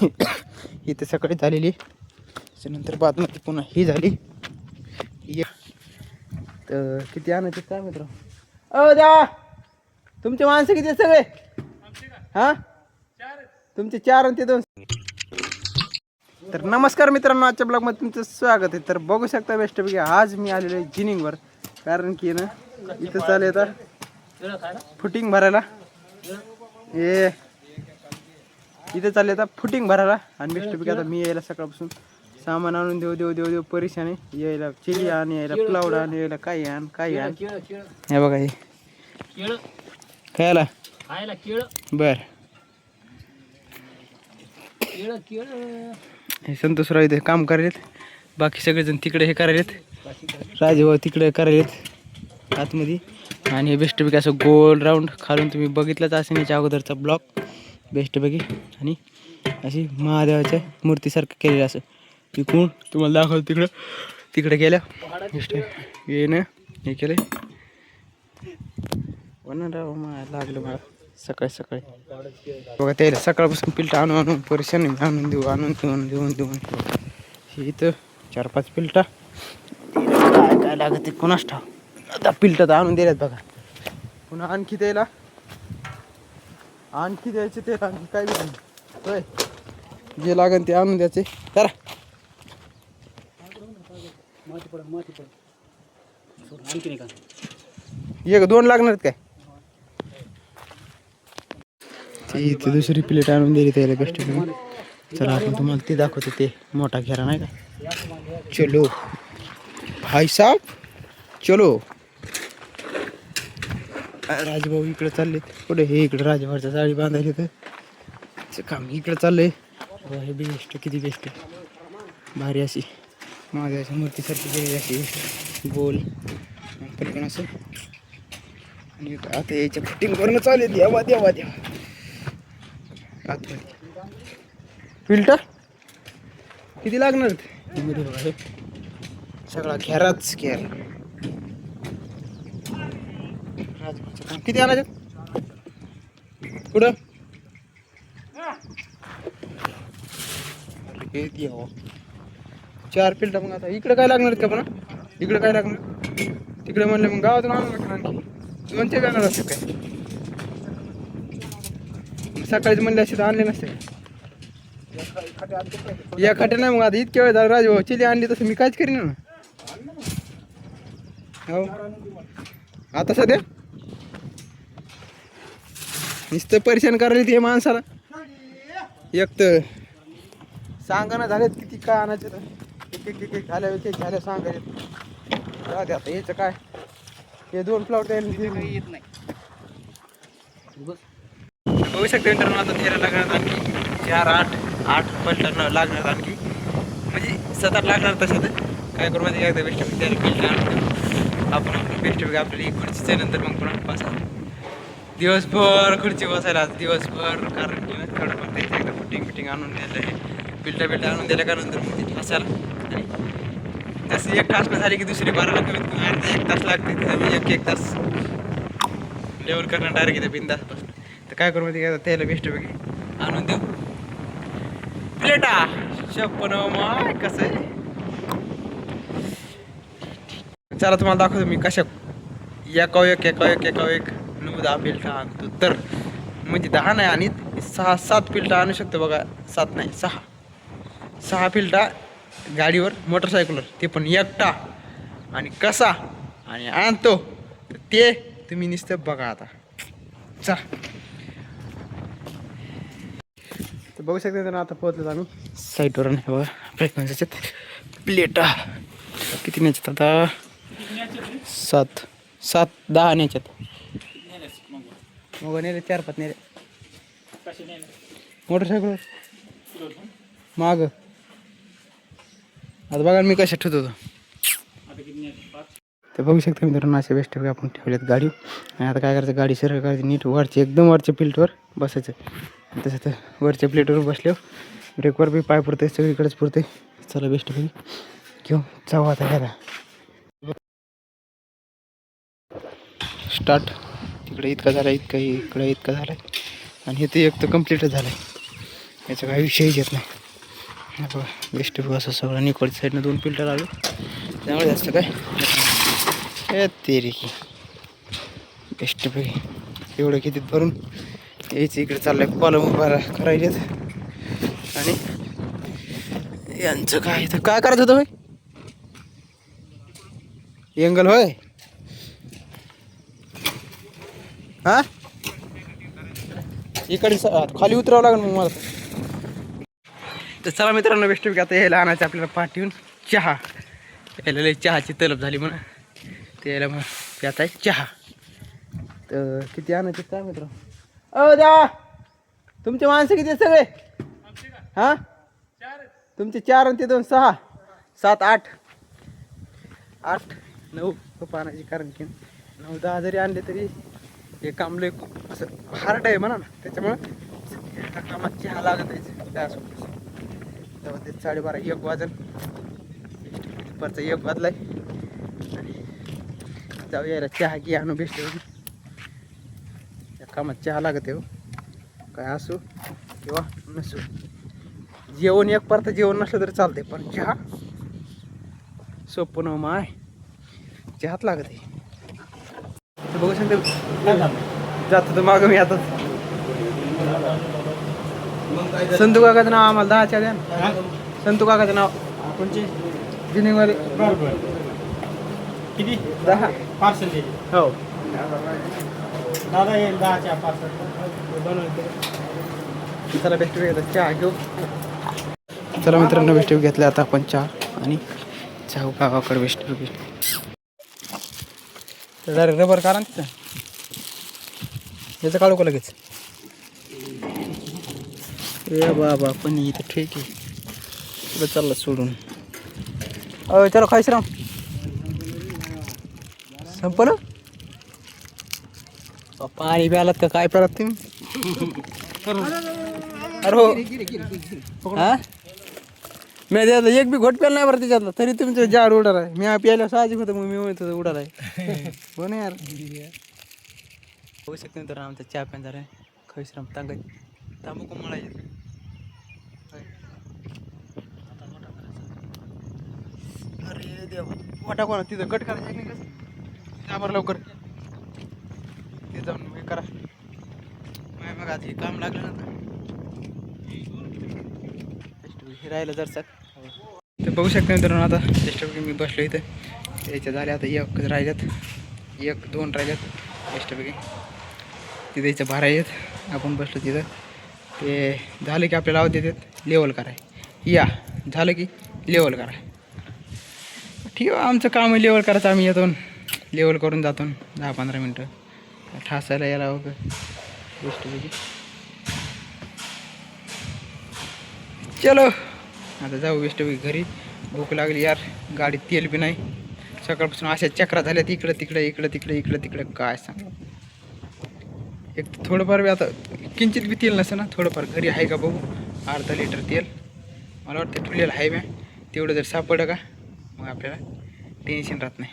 ही तर सकाळी झालेली, त्याच्यानंतर बादमती पुन्हा ही झाली. तर किती आणायचे काय मित्र? अ द्या तुमचे माणसं किती सगळे? हा तुमचे 4 आणि ते 2. तर नमस्कार मित्रांनो, आजच्या ब्लॉगमध्ये तुमचं स्वागत आहे. तर बघू शकता बेस्ट पैकी आज मी आलेलो आहे जिनिंगवर, कारण की ना इथं चालू आता फुटिंग भरायला. इथं चालले आता फुटिंग भरायला. आणि बेस्ट पैकी आता मी यायला सकाळपासून सामान आणून देऊ परेशान आहे. यायला चिली आण, यायला प्लाउड आण, यायला काही आण. हे बघा हे खायला बर. हे संतोषराव इथे काम करायलेत, बाकी सगळेजण तिकडे हे करायलेत, राजेभाऊ तिकडे करायलेत आतमध्ये. आणि हे बेस्टपैकी असं गोल राऊंड खालून तुम्ही बघितलंच असेल याच्या अगोदरचा ब्लॉक बेस्टपैकी. आणि अशी महादेवाच्या मूर्तीसारखं केलेलं असं तिकडून तुम्हाला दाखवतो. तिकडे गेल्या बेस्ट येणं हे केलं. राव लागलं मला सकाळी बघा त्याला सकाळपासून पिल्ट आणून परेशान आणून देऊन हे इथं 4-5 पिल्टा काय लागत कोणाच ठाव. आता पिल्ट तर आणून दिल्यात बघा. पुन्हा आणखी द्यायला द्यायचे ते आणखी काय होय जे लागेल ते आणून द्यायचे. करा एक 2 लागणार काय? ती दुसरी प्लेट आणून दिली त्याला बेस्ट. चला आपण तुम्हाला ते दाखवतो, ते मोठा घेरा नाही का. चलो भाई साहब चलो. राजभाऊ इकडे चालले पुढे, हे इकडे राजभाऊच्या साडी बांधायला तर काम इकडे चाललंय. हे बेस्ट किती बेस्ट भारी अशी महादेवाच्या मूर्तीसारखी गेलेली अशी गोल पटकन असं. आणि आता याच्या फिटिंग करणं चालू आहे. देवा आतमध्ये फिल्टर किती लागणार मध्ये बघा. हे सगळा घेराच घेर. किती आणायचं पुढं? हे 4 फिल्टर. मग आता इकडे काय लागणार का? पण इकडे काय लागणार? तिकडे म्हणलं मग गावातून आणून लागणार. आणखी 2 जाणार असते काय? सकाळीच म्हणले असे तर आणले नसते. या खाट्या नाही. मग आता इतक्या वेळ झाला राजभाऊ चिली आणली तसं मी काहीच करीन ना. हो आता सध्या नुसतं परेशान करायला ते माणसाला. एक तर सांगाना झालेत किती काय आणायचं. एक झाल्या सांगायला आता याचं काय. हे 2 प्लॉट येत नाही. बघू शकता मित्रांनो, आता 13 लागणार आणखी 4-8 पलटं लागणार आणखी, म्हणजे 7-8 लागणार. तसं काय करू माहिती एकदा बेस्ट त्याला बिल्ट आणून आपण बेस्ट आपल्याला एक खुर्चीच्या नंतर मग पुन्हा 5 दिवसभर खुर्ची बसायला दिवसभर. कारण की थोडंफार त्याचं एकदा फिटिंग आणून द्यायला, हे बिल्ट आणून दिल्या का नंतर मग ते ठसायला. आणि जसं 1 तास झाली की दुसरी बाराला कमीत कमी अर्धा 1 तास लागते. 1 तास लेवल करणं डायरेक्ट इथे बिंदासपासून. तर काय करू माहिती त्याला बेस्टपैकी आणून देऊ प्लेटा. शप्पन माय कसं आहे. चला तुम्हाला दाखवतो मी कशा एका एक 9-10 पिल्टा आणतो. तर म्हणजे 10 नाही आणि 6-7 पिल्टा आणू शकतो बघा. 7 नाही 6 पिल्टा गाडीवर मोटरसायकलवर, ते पण एकटा. आणि कसा आणि आणतो ते तुम्ही नुसतं बघा. आता चा तर बघू शकता ना. आता पोहोचलो आम्ही साईटवर. नाही बघा फ्रेग्रन्सच्यात प्लेटा किती न्यायच्यात आता. 7-10 न्यायच्यात. मग नेले 4-5 नेले मोटरसायकल माग. आता बघा मी कशा ठेवत होतो. तर बघू शकता मित्रांनो, अशा बेस्ट आपण ठेवल्यात गाडी. आणि आता काय करायचं, गाडी सरळ करायची नीट एकदम वरच्या प्लेटवर बसायचं. तसं तर वरच्या प्लेटवर बसल्यावर ब्रेकवर बी पाय पुरते, सगळीकडेच पुरते. चला बेस्ट पैकी घेऊ जाऊ आता घ्यायला. स्टार्ट. तिकडे इतका झाला, इकडे इतका झाला. आणि हे ते एक तर कम्प्लीटच झालं आहे. याचा काही विषयच येत नाही. बघा बेस्ट व्यू असं सगळं निकोडच्या साईडनं 2 फिल्टर आलो त्यामुळे जास्त काय तेरी की बेस्ट पैकी एवढं किती भरून यायचं इकडे चाललंय कॉलम उभा करायलेत. आणि यांचं काय तर काय करायचं होतं होय एंगल होय हा इकडे खाली उतरावं लागेल मग मला. तर चला मित्रांनो बेस्ट आता यायला आणायचं आपल्याला पाठवून चहा यायला लई चहाची तलब झाली म्हणा ते यायला मग प्याचा आहे चहा. तर किती आणायचे काय मित्र द्या तुमचे माणसं किती सगळे हां तुमचे 4 आणि ते 2 6 7 8 8 9 खूप आणायची कारण की 9 10 जरी आणले तरी हे काम लय असं हार्ड आहे म्हणा ना त्याच्यामुळं कामात चहा लागत आहे त्यासोबत. तेव्हा ते 12:30 1 वाजन दुपारचा 1 वाजलाय आणि जाऊ यायला चहा की आणू बेस्ट त्या कामात चहा लागत आहे हो काय असो किंवा नसो. जेवण एक परत जेवण नसलं तरी चालतंय पण चहा सोपं न माय चहात लागत आहे. बघू शकते जातो तर मागं मी आता संतू काकाचं नाव आम्हाला 10 चहा द्या ना. संतू काकाचं नाव कोणचे जिनिंगवाले किती 10 पार्सल दे हो दादा येईल 10च्या पार्सल बनवते. चला बेस्ट घेतला चहा घेऊ. चला मित्रांनो बेस्ट घेतला आता आपण चहा आणि चहा काकाकडे बेस्ट तर डायरेक्ट रबर काढा ना तिथं याचं काढू का लगेच ए बाबा पण इथं ठीक आहे तुला चाललं सोडून चलो खायश्राम संपलं पाणी प्यालात का काय प्यालात तुम्ही अरे हो हा मी त्यातलं एक बी घोट प्याला नाही बरं त्याच्यातलं तरी तुमचं जार उडाला आहे. मी प्यायला साहजिक होतं मग मी म्हणत होतं उडाला आहे हो ना यार. होऊ शकते तर आमचा चहा प्यान झाला खैश्राम तांगाय तांबूक मळायचे अरे देवा वाटा कोणा तिथं कट करायचं नाही कसं आम्हाला लवकर ते जाऊन हे करा माय मग आज हे काम लागलं ना हिरायला जर सक तर बघू शकता मित्रांनो आता बेस्टपैकी मी बसलो इथं याच्या झाले आता 1 राहिल्यात 1 2 राहिल्यात बेस्टपैकी तिथे याच्या 12 आहेत आपण बसलो तिथं ते झालं की आपल्याला आवाज देतात लेवल कराय या झालं की लेवल करा ठीक आहे आमचं काम आहे लेवल करायचं आम्ही येतो लेवल करून जातो 10-15 मिनटं ठासायला यायला वगैरे बेस्टपैकी. चलो आता जाऊ बेस्टपैकी घरी भूक लागली यार गाडीत तेल बी नाही सकाळपासून अशा चक्रा झाल्यात इकडं तिकडं काय सांग एक थोडंफार बी आता किंचित बी तेल नसतं ना थोडंफार घरी आहे का बघू अर्धा लिटर तेल मला वाटतं ठेवलेलं आहे मी तेवढं जर सापडलं का मग आपल्याला टेन्शन राहत नाही.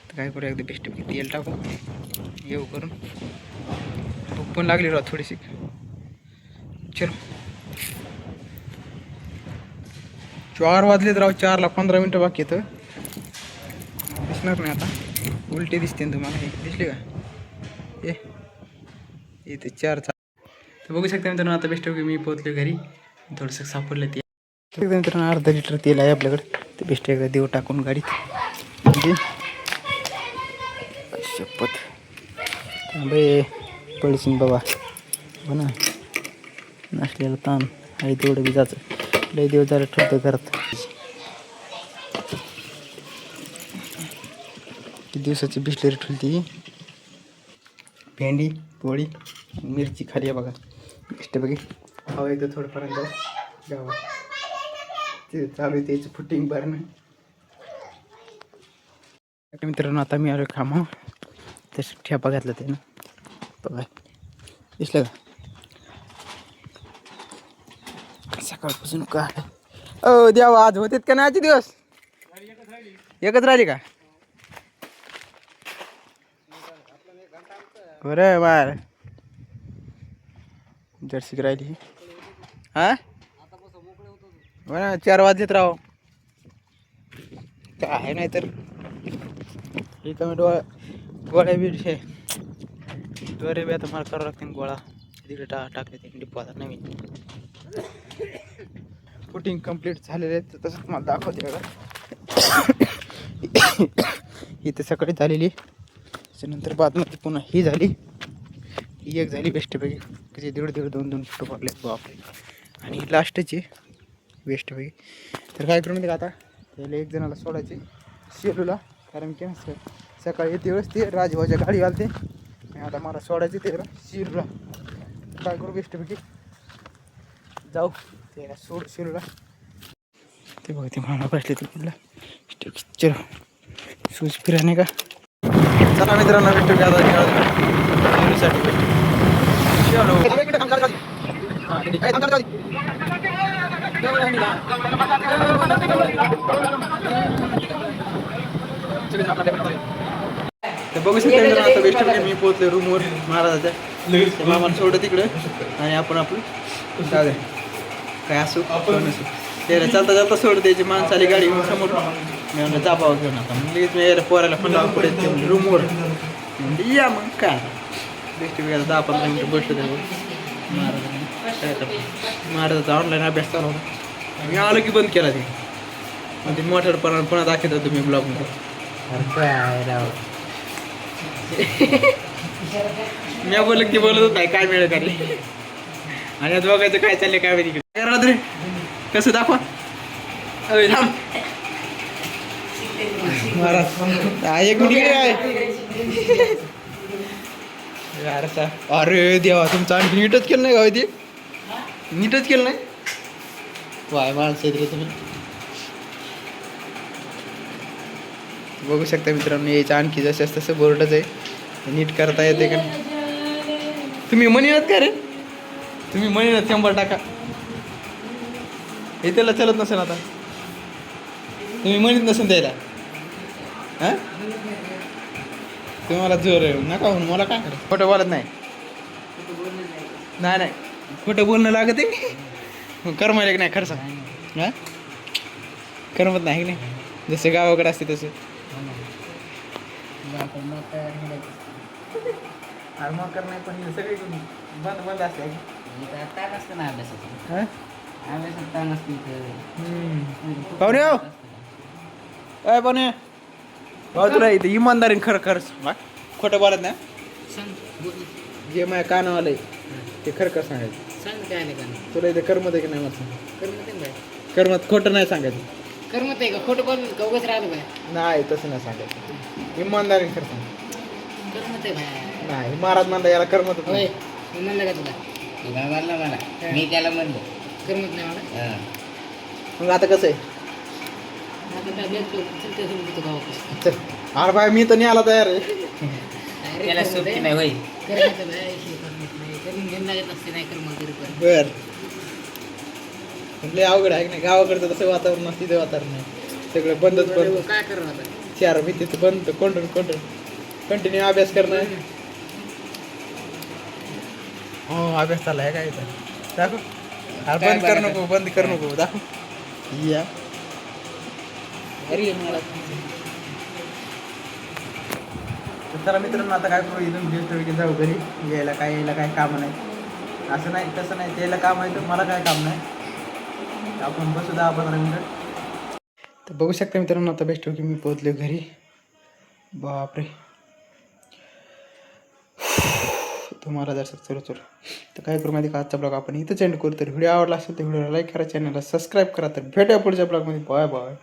तर काय करू एकदा बेस्टपैकी तेल टाकू येऊ करून भूक पण लागली राहत थोडीशी. चलो 4 वाजलेत राव 4ला 15 मिनटं बाकी येतं दिसणार नाही आता उलटे दिसते ना तुम्हाला हे दिसले का ये इथे 4चा तर बघू शकता मित्रांनो आता बेस्टपैकी मी पोहोचले घरी थोडंसं सापडलं ते मित्रांनो अर्धा लिटर तेल आहे आपल्याकडे ते बेस्ट एकदा देव टाकून गाडीत म्हणजे शपथ थांबे पडशीन बाबा हो ना नसलेलं ताण आहे तेवढं बी जायचं लय दिवस झालं ठरतं घरात किती दिवसाची बिस्लेरी ठेवली भेंडी पोळी मिरची खाली आहे बघा बेस्टपैकी हवं येतं थोडंपर्यंत गावात ते चालू आहे त्याचं फुटिंग भरणं. मित्रांनो आता मी आलो कामा तसं ठेपा घातला ते ना बघा दिसलं का सकाळपासून काय द्यावा आज होतेत का नाही आजचे दिवस एकच राहिली का बरं बार जर्सी राहिली हा 4 वाजलेत राव काय नाही तर इथं मी गोळ्या बिडशे द्वारे बी आता मला करावं लागते गोळा तिकडे टाकले ते डिपो आता नवीन फुटिंग कंप्लीट झालेले आहे तर तसंच मला दाखवते बघा इथे सकाळी झालेली त्याच्यानंतर बादमध्ये पुन्हा ही झाली ही एक झाली बेस्टपैकी कशी 1.5 2 फुट पडले बापरे आणि लास्टची बेस्टपैकी तर काय करून आता त्याला एक जणाला सोडायचे शेलूला कारण की सकाळी येते वेळेस ते राजभाऊच्या गाडी घालते आणि आता मला सोडायचे ते शेलूला काय करू बेस्टपैकी जाऊ त्याला सोड शेलूला ते बघ ते मामा बसले ते कुठला चलो शूज फिराने का चला मित्रांनो भेटतो की आता बघू शकता आता बेस्ट मी पोहोचले रूमवर महाराजाच्या मामाला सोडलं तिकडं आणि आपण आपलं जाऊ काय असो आपण नसो त्याला चालता चालता सोड द्यायची माणसं आली गाडी समोर मी म्हणलं जापावं घेऊन आता लगेच मी यायला पोरायला पण लावून पुढे रूमवर म्हणजे या मग काय बेस्ट वेळेला 10-15 मिनिटं बसलो त्यावर महाराजाचा ऑनलाईन अभ्यास चालू होता मी आलो की बंद केला ते मग ते मोठ्यापणा पुन्हा दाखवत होतो मी ब्लॉगमध्ये काय राव मी बोललो की बोलत होत नाही काय मिळेल का रे आणि आता बघायचं काय चाललंय काय माहिती काय राहत रे कसं दाखवा महाराज एक मिनिट काय अरे देवा तुमचं आणखी नीटच केलं नाही का ते नीटच केलं नाही वाय माणसं येत तुम्ही बघू शकता मित्रांनो यायचं आणखी जसं तसं बोर्डच आहे नीट करता येते का तुम्ही म्हणत का रे तुम्ही म्हणत 100 टाका हे त्याला चलत नसेल आता तुम्ही म्हणत नसेल द्यायला हां तुम्हाला जोर आहे नका म्हणून मला काय करा खोटं बोलत नाही नाही खोटं बोलणं लागत आहे करमायला की नाही खरं सांग हां करमत नाही की नाही जसं गावाकडे असते तसं कर नाही पण सगळी बंद असते नसतं ना अभ्यासाचं अभ्यासात ताण नसते पाहुणे काय पाहुणे भाऊ तुला इथं इमानदारीने खरं खरंच खोटं बोलत नाही जे माझ्या कानावर आलंय ते खरं खरं सांगायचं सांग काय आलं का तुला इथे करमत आहे की नाही मला सांग करमत आहे काय करमत खोटं नाही सांगायचं करमत आहे का खोटं बोल का उगाच राहिलं काय नाही तसं नाही सांगायचं इमानदारीने खरं सांग करमत आहे भाई नाही महाराज म्हणला याला करमत होय मी म्हणलं का तुला म्हणलं मला मी त्याला म्हणलं करमत नाही मला मग आता कसं आहे आता काय भेटतो चलते तुझं गावाकडे चल अरे बाय मी तर नाही आला तयार आहे त्याला सोबती नाही होय करमत नाही करून घेऊन लागत असते नाही करमत तरी पण बर म्हटले अवघड आहे की नाही गावाकडचं तसं वातावरण असतं तिथे वातावरण नाही सगळं बंदच बंद काय करू आता 4 भीतीचं बंद कोंडून कंटिन्यू अभ्यास करणं हो अभ्यास चालला आहे काय इथं दाखव अरे बंद कर नको दाखव या अरे मला तर मित्रांनो आता काय करू इथून गेस्ट जाऊ घरी यायला काय काम नाही असं नाही तसं नाही त्याला काम आहे तर मला काय काम नाही आपण बसू 10-15 मिनिटं तर बघू शकता मित्रांनो आता बेस्ट की मी पोहोचले घरी बापरे तुम्हाला जर चलो तर काय करू माहिती का आजचा ब्लॉग आपण इथंच एंड करू तर व्हिडिओ आवडला असेल तर व्हिडिओला लाईक करा चॅनलला सबस्क्राईब करा तर भेटूया पुढच्या ब्लॉगमध्ये बाय